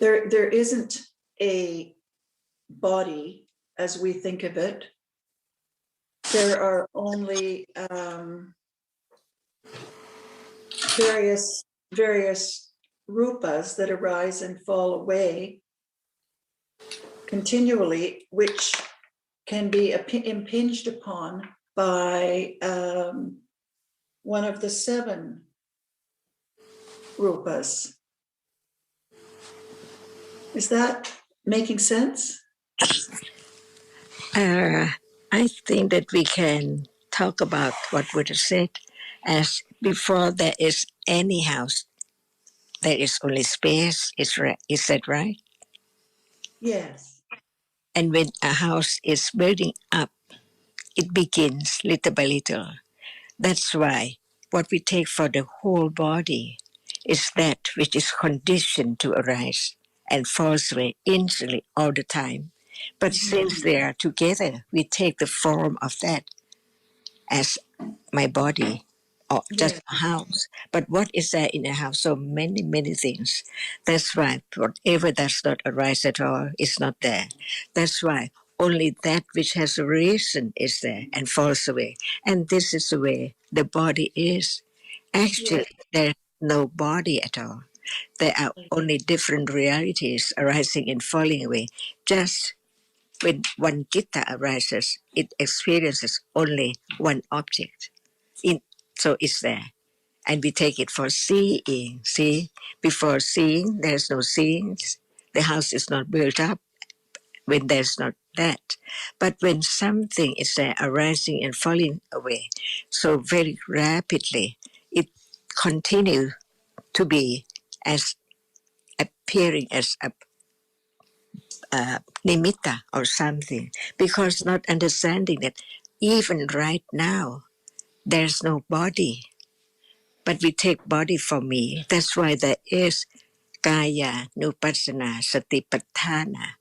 There isn't a body as we think of it. There are only various rupas that arise and fall away continually, which can be impinged upon by one of the 7 rupas. Is that making sense? I think that we can talk about what Buddha said as before there is any house, there is only space. Is that right? Yes. And when a house is building up, it begins little by little. That's why what we take for the whole body is that which is conditioned to arise and falls away instantly all the time. But since they are together, we take the form of that as my body or just a house. But what is there in a house? So many, many things. That's why whatever does not arise at all is not there. That's why only that which has a reason is there and falls away. And this is the way the body is. Actually, there's no body at all. There are only different realities arising and falling away. Just when one citta arises, it experiences only one object. So it's there. And we take it for seeing. See, before seeing, there's no seeing. The house is not built up when there's not that. But when something is there arising and falling away, so very rapidly, it continues to be as appearing as a nimitta or something, because not understanding that even right now there's no body, but we take body for me. That's why there is kaya nupassana satipatthana,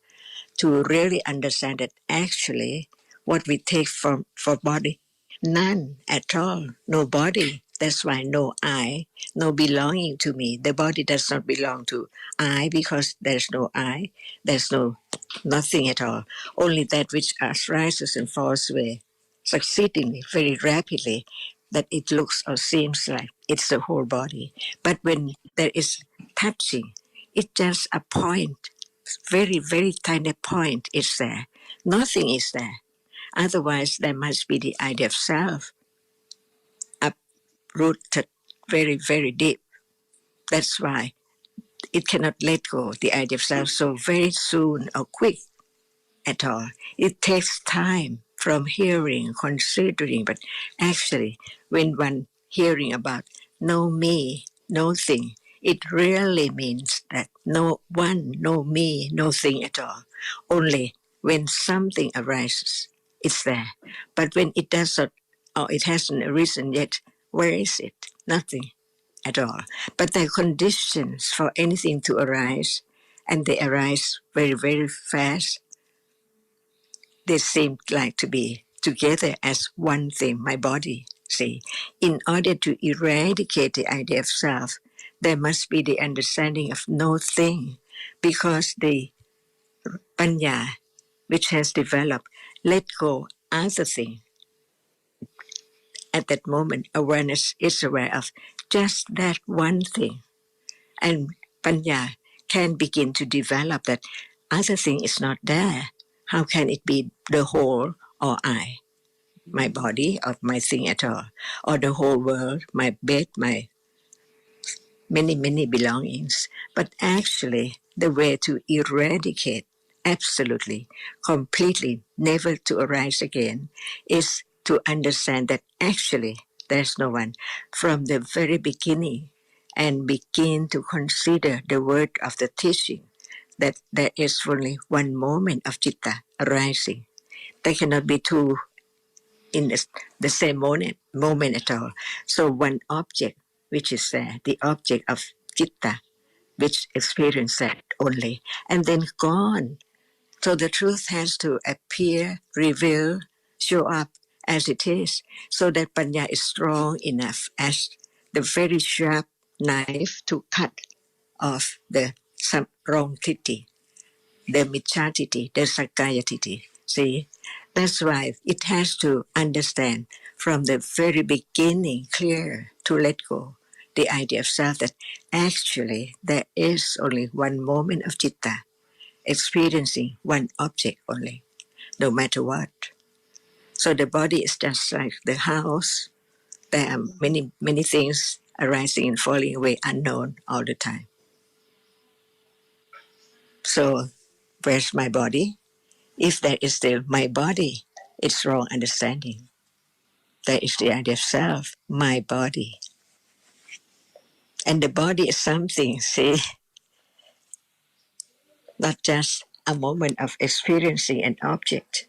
to really understand that actually what we take for body, none at all, no body. That's why no I, no belonging to me. The body does not belong to I because there's no I, there's no nothing at all. Only that which rises and falls away succeedingly, very rapidly, that it looks or seems like it's the whole body. But when there is touching, it's just a point, very, very tiny point is there. Nothing is there. Otherwise, there must be the idea of self uprooted very, very deep. That's why it cannot let go, the idea of self, so very soon or quick at all. It takes time from hearing, considering, but actually, when one hearing about no me, no thing, it really means that no one, no me, no thing at all. Only when something arises, it's there. But when it does not, or it hasn't arisen yet, where is it? Nothing at all. But there are conditions for anything to arise, and they arise very, very fast. They seem like to be together as one thing, my body, see. In order to eradicate the idea of self, there must be the understanding of no thing, because the panya, which has developed, let go other thing. At that moment, awareness is aware of just that one thing. And panya can begin to develop that other thing is not there. How can it be the whole or I, my body or my thing at all, or the whole world, my bed, my many, many belongings? But actually, the way to eradicate absolutely, completely, never to arise again, is to understand that actually there's no one from the very beginning, and begin to consider the word of the teaching that there is only one moment of citta arising. There cannot be two in the same moment at all. So one object which is there, the object of citta, which experience that only, and then gone. So the truth has to appear, reveal, show up as it is, so that panya is strong enough as the very sharp knife to cut off the some wrong titi, the michati, the sakayati. See, that's why it has to understand from the very beginning clear to let go the idea of self that actually there is only one moment of citta, experiencing one object only, no matter what. So the body is just like the house. There are many, many things arising and falling away unknown all the time. So where's my body? If there is still my body, it's wrong understanding. There is the idea of self, my body. And the body is something, see, not just a moment of experiencing an object.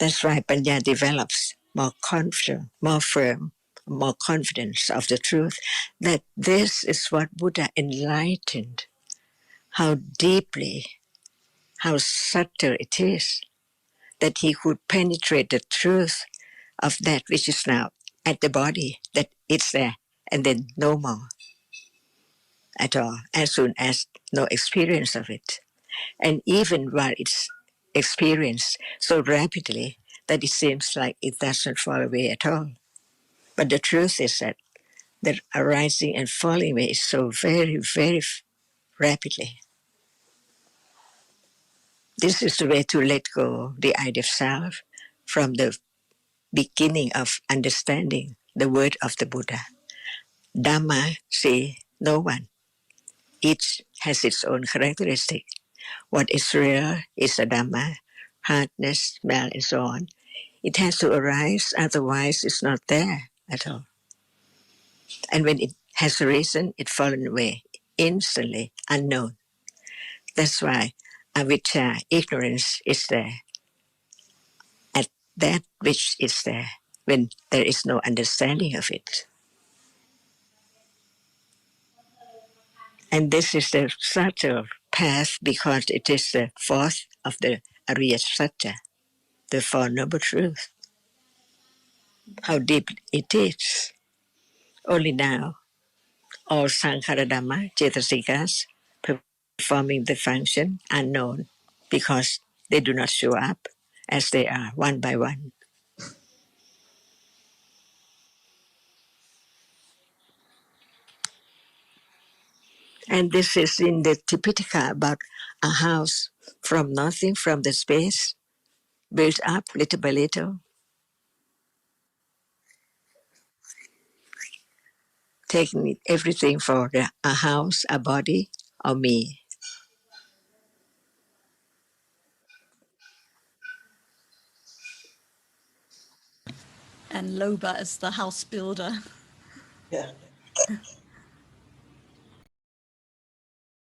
That's why Panya develops more confident, more firm, more confidence of the truth that this is what Buddha enlightened, how deeply, how subtle it is that he could penetrate the truth of that which is now at the body, that it's there, and then no more at all, as soon as no experience of it. And even while it's experienced so rapidly that it seems like it doesn't fall away at all. But the truth is that the arising and falling away is so very, very rapidly. This is the way to let go the idea of self from the beginning of understanding the word of the Buddha. Dhamma, see no one. Each has its own characteristic. What is real is a Dhamma, hardness, smell, and so on. It has to arise, otherwise it's not there at all. And when it has arisen, it's fallen away instantly, unknown. That's why avijja, ignorance, is there at that which is there when there is no understanding of it. And this is the subtle path because it is the fourth of the Ariya Satya, the Four Noble Truths. How deep it is. Only now, all Sankhara Dhamma, Cetasikas, performing the function unknown because they do not show up as they are one by one. And this is in the Tipitaka about a house from nothing, from the space, built up little by little, taking everything for a house, a body, or me. And Loba as the house builder. Yeah.